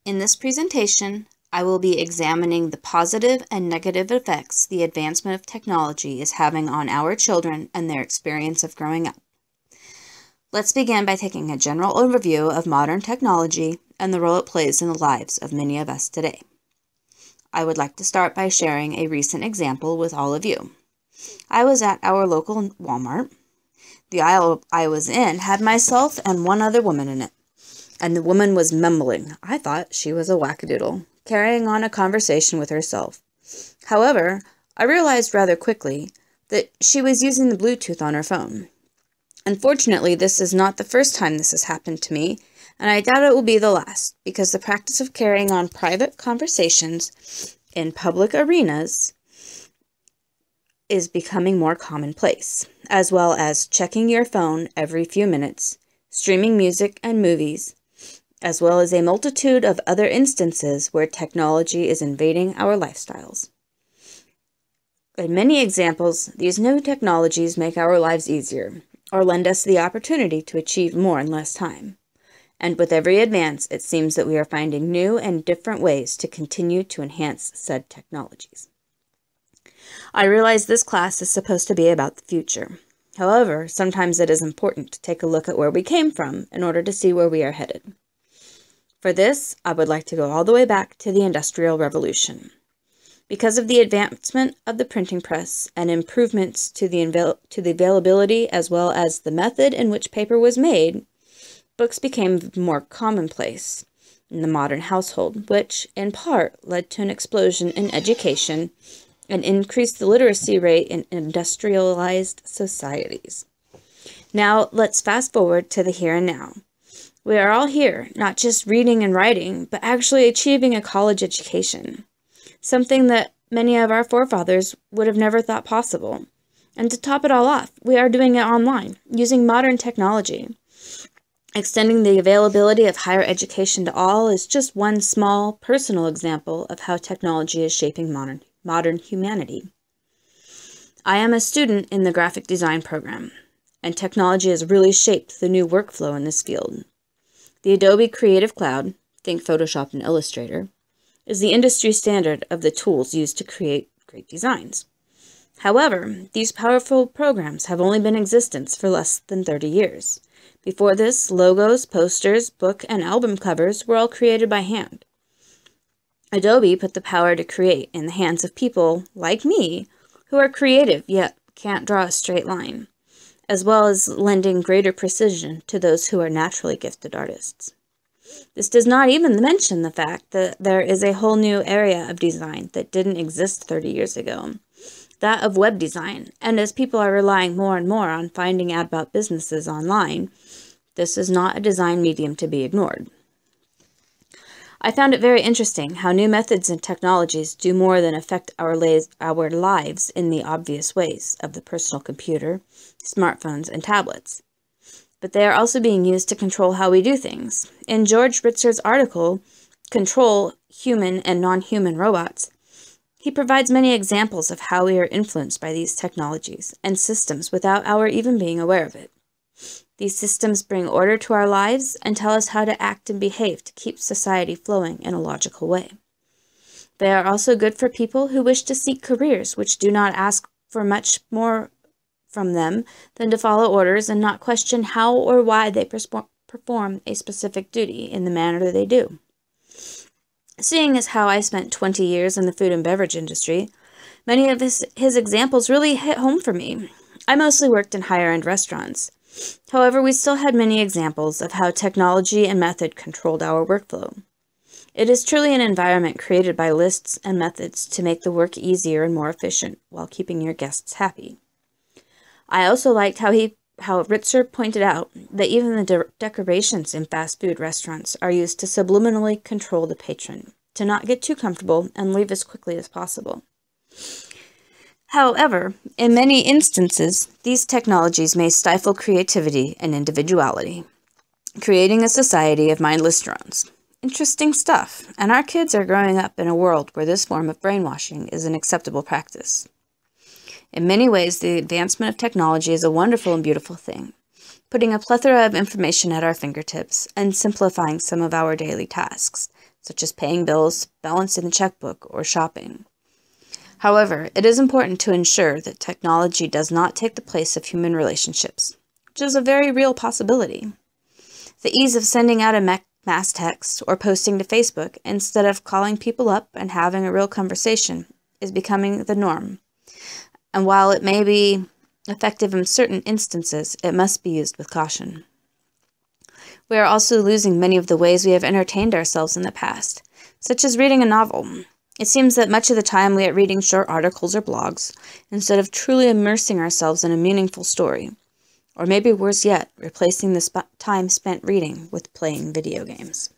In this presentation, I will be examining the positive and negative effects the advancement of technology is having on our children and their experience of growing up. Let's begin by taking a general overview of modern technology and the role it plays in the lives of many of us today. I would like to start by sharing a recent example with all of you. I was at our local Walmart. The aisle I was in had myself and one other woman in it, and the woman was mumbling. I thought she was a wackadoodle, carrying on a conversation with herself. However, I realized rather quickly that she was using the Bluetooth on her phone. Unfortunately, this is not the first time this has happened to me, and I doubt it will be the last, because the practice of carrying on private conversations in public arenas is becoming more commonplace, as well as checking your phone every few minutes, streaming music and movies, as well as a multitude of other instances where technology is invading our lifestyles. In many examples, these new technologies make our lives easier, or lend us the opportunity to achieve more in less time. And with every advance, it seems that we are finding new and different ways to continue to enhance said technologies. I realize this class is supposed to be about the future. However, sometimes it is important to take a look at where we came from in order to see where we are headed. For this, I would like to go all the way back to the Industrial Revolution. Because of the advancement of the printing press and improvements to the availability as well as the method in which paper was made, books became more commonplace in the modern household, which, in part, led to an explosion in education and increased the literacy rate in industrialized societies. Now, let's fast forward to the here and now. We are all here, not just reading and writing, but actually achieving a college education, something that many of our forefathers would have never thought possible. And to top it all off, we are doing it online, using modern technology. Extending the availability of higher education to all is just one small, personal example of how technology is shaping modern humanity. I am a student in the graphic design program, and technology has really shaped the new workflow in this field. The Adobe Creative Cloud, think Photoshop and Illustrator, is the industry standard of the tools used to create great designs. However, these powerful programs have only been in existence for less than 30 years. Before this, logos, posters, book, and album covers were all created by hand. Adobe put the power to create in the hands of people like me who are creative yet can't draw a straight line, as well as lending greater precision to those who are naturally gifted artists. This does not even mention the fact that there is a whole new area of design that didn't exist 30 years ago, that of web design, and as people are relying more and more on finding out about businesses online, this is not a design medium to be ignored. I found it very interesting how new methods and technologies do more than affect our lives in the obvious ways of the personal computer, smartphones, and tablets. But they are also being used to control how we do things. In George Ritzer's article, Control Human and Non-Human Robots, he provides many examples of how we are influenced by these technologies and systems without our even being aware of it. These systems bring order to our lives and tell us how to act and behave to keep society flowing in a logical way. They are also good for people who wish to seek careers which do not ask for much more from them than to follow orders and not question how or why they perform a specific duty in the manner that they do. Seeing as how I spent 20 years in the food and beverage industry, many of his examples really hit home for me. I mostly worked in higher-end restaurants. However, we still had many examples of how technology and method controlled our workflow. It is truly an environment created by lists and methods to make the work easier and more efficient while keeping your guests happy. I also liked how Ritzer pointed out that even the decorations in fast food restaurants are used to subliminally control the patron, to not get too comfortable and leave as quickly as possible. However, in many instances, these technologies may stifle creativity and individuality, creating a society of mindless drones. Interesting stuff, and our kids are growing up in a world where this form of brainwashing is an acceptable practice. In many ways, the advancement of technology is a wonderful and beautiful thing, putting a plethora of information at our fingertips and simplifying some of our daily tasks, such as paying bills, balancing the checkbook, or shopping. However, it is important to ensure that technology does not take the place of human relationships, which is a very real possibility. The ease of sending out a mass text or posting to Facebook instead of calling people up and having a real conversation is becoming the norm. And while it may be effective in certain instances, it must be used with caution. We are also losing many of the ways we have entertained ourselves in the past, such as reading a novel. It seems that much of the time we are reading short articles or blogs, instead of truly immersing ourselves in a meaningful story. Or maybe worse yet, replacing the time spent reading with playing video games.